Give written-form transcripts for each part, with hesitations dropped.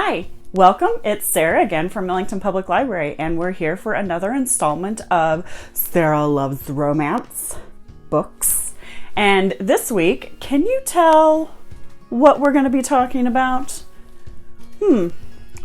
Hi, welcome. It's Sarah again from Millington Public Library, and we're here for another installment of Sarah Loves Romance books. And this week, can you tell what we're going to be talking about?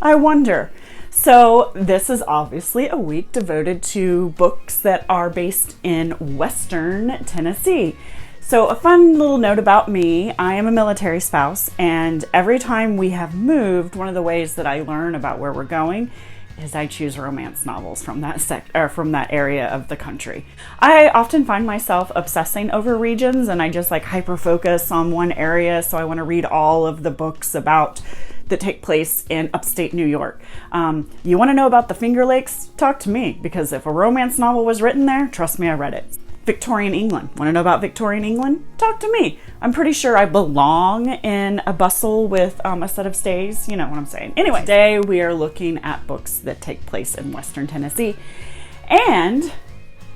I wonder. So this is obviously a week devoted to books that are based in Western Tennessee. So a fun little note about me, I am a military spouse, and every time we have moved, one of the ways that I learn about where we're going is I choose romance novels from that area of the country. I often find myself obsessing over regions, and I just like hyper focus on one area, so I want to read all of the books that take place in upstate New York. You want to know about the Finger Lakes? Talk to me, because if a romance novel was written there, trust me, I read it. Victorian England. Want to know about Victorian England? Talk to me. I'm pretty sure I belong in a bustle with a set of stays. You know what I'm saying. Anyway, today we are looking at books that take place in Western Tennessee. And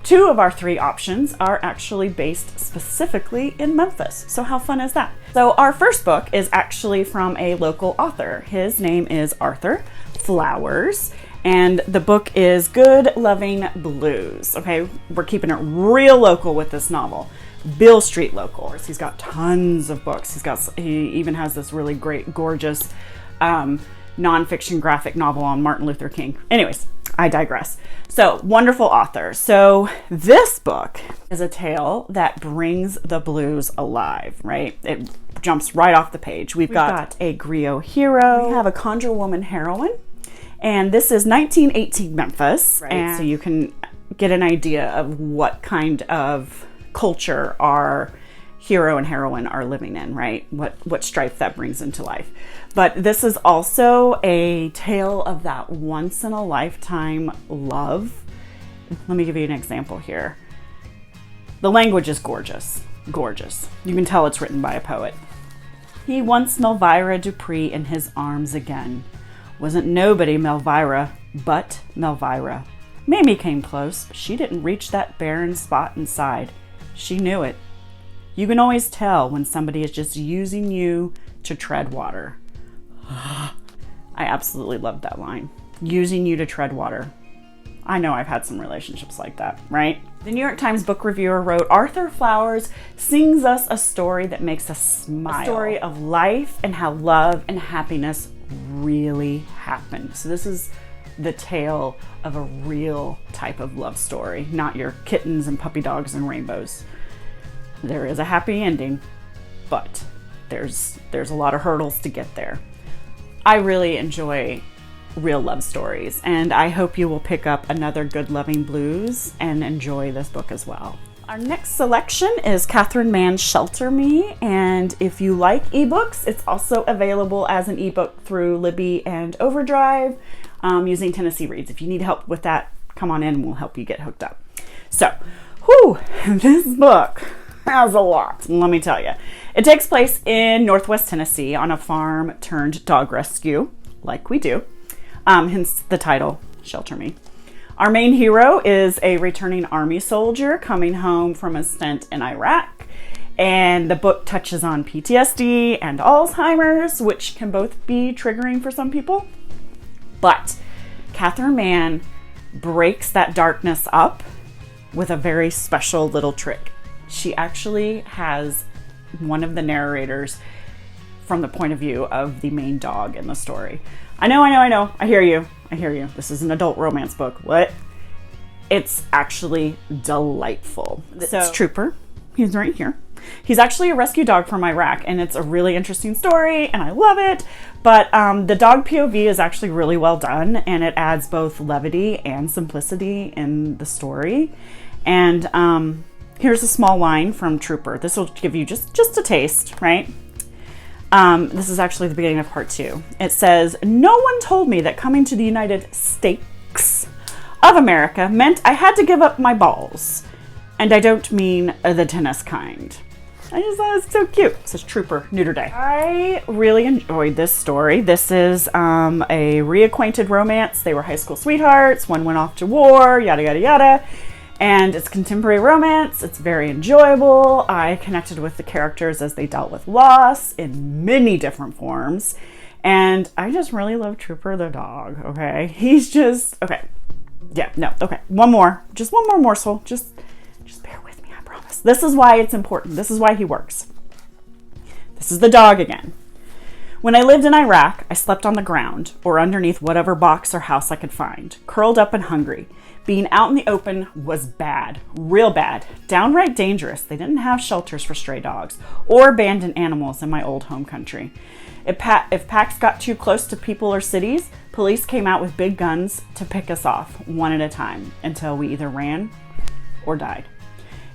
2 of our 3 options are actually based specifically in Memphis. So how fun is that? So our first book is actually from a local author. His name is Arthur Flowers. And the book is Good Loving Blues. Okay, we're keeping it real local with this novel. Beale Street local. He's got tons of books. He even has this really great, gorgeous nonfiction graphic novel on Martin Luther King. Anyways, I digress. So, wonderful author. So, this book is a tale that brings the blues alive, right? It jumps right off the page. We've got a griot hero. We have a conjure woman heroine. And this is 1918 Memphis, right? And so you can get an idea of what kind of culture our hero and heroine are living in, right? What strife that brings into life. But this is also a tale of that once-in-a-lifetime love. Let me give you an example here. The language is gorgeous, gorgeous. You can tell it's written by a poet. He wants Melvira Dupree in his arms again. Wasn't nobody Melvira, but Melvira. Mamie came close, but she didn't reach that barren spot inside. She knew it. You can always tell when somebody is just using you to tread water. I absolutely loved that line. Using you to tread water. I know I've had some relationships like that, right? The New York Times book reviewer wrote, Arthur Flowers sings us a story that makes us smile. A story of life and how love and happiness really happen. So this is the tale of a real type of love story, not your kittens and puppy dogs and rainbows. There is a happy ending, but there's a lot of hurdles to get there. I really enjoy real love stories, and I hope you will pick up another Good Loving Blues and enjoy this book as well. Our next selection is Katherine Mann's Shelter Me, and if you like ebooks, it's also available as an ebook through Libby and Overdrive using Tennessee Reads. If you need help with that, come on in and we'll help you get hooked up. So, this book has a lot, let me tell you. It takes place in Northwest Tennessee on a farm turned dog rescue, like we do, hence the title, Shelter Me. Our main hero is a returning Army soldier coming home from a stint in Iraq, and the book touches on PTSD and Alzheimer's, which can both be triggering for some people. But Katherine Mann breaks that darkness up with a very special little trick. She actually has one of the narrators from the point of view of the main dog in the story. I know. I hear you. This is an adult romance book. What? It's actually delightful. It's Trooper. He's right here. He's actually a rescue dog from Iraq, and it's a really interesting story, and I love it. But the dog POV is actually really well done, and it adds both levity and simplicity in the story. And here's a small line from Trooper. This will give you just a taste, right? This is actually the beginning of part 2. It says, no one told me that coming to the United States of America meant I had to give up my balls. And I don't mean the tennis kind. I just thought it was so cute. It says Trooper, neuter day. I really enjoyed this story. This is a reacquainted romance. They were high school sweethearts. One went off to war, yada, yada, yada. And it's contemporary romance. It's very enjoyable. I connected with the characters as they dealt with loss in many different forms. And I just really love Trooper the dog, okay? He's just, okay. Yeah, no, okay. One more morsel. Just bear with me, I promise. This is why it's important. This is why he works. This is the dog again. When I lived in Iraq, I slept on the ground or underneath whatever box or house I could find, curled up and hungry. Being out in the open was bad, real bad, downright dangerous. They didn't have shelters for stray dogs or abandoned animals in my old home country. If packs got too close to people or cities, police came out with big guns to pick us off one at a time until we either ran or died.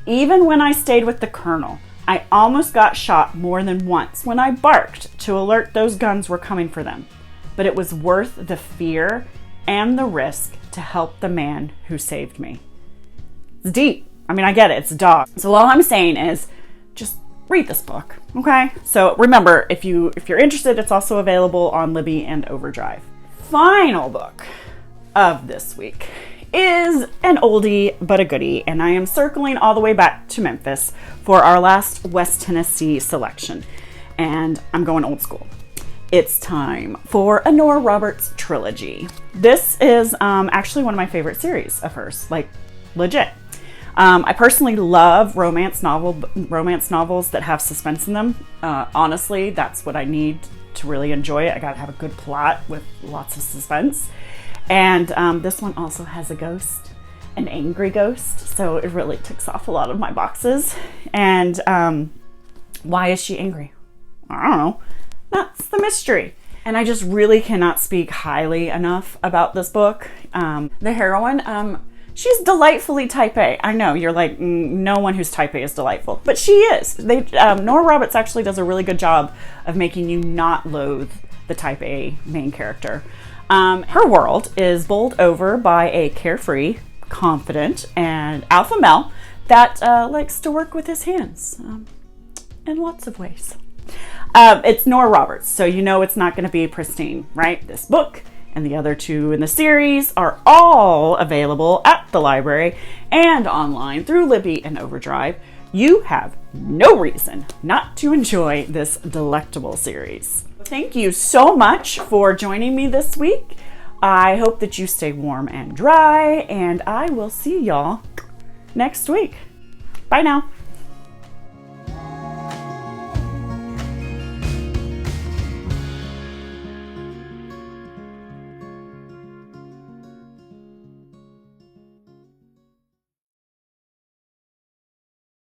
Even when I stayed with the colonel, I almost got shot more than once when I barked to alert those guns were coming for them. But it was worth the fear and the risk to help the man who saved me. It's deep. I mean, I get it. It's a dog. So all I'm saying is just read this book, okay? So remember, if you're interested, it's also available on Libby and Overdrive. Final book of this week is an oldie but a goodie, and I am circling all the way back to Memphis for our last West Tennessee selection, and I'm going old school. It's time for a Nora Roberts trilogy. This is actually one of my favorite series of hers, like legit. I personally love romance novels that have suspense in them. Honestly, that's what I need to really enjoy it. I gotta have a good plot with lots of suspense. And this one also has a ghost, an angry ghost, so it really ticks off a lot of my boxes. And why is she angry? I don't know. That's the mystery. And I just really cannot speak highly enough about this book. The heroine, she's delightfully type A. I know, you're like, no one who's type A is delightful. But she is. Nora Roberts actually does a really good job of making you not loathe the type A main character. Her world is bowled over by a carefree, confident, and alpha male that likes to work with his hands in lots of ways. It's Nora Roberts, so you know it's not going to be pristine, right? This book and the other two in the series are all available at the library and online through Libby and Overdrive. You have no reason not to enjoy this delectable series. Thank you so much for joining me this week. I hope that you stay warm and dry, and I will see y'all next week. Bye now.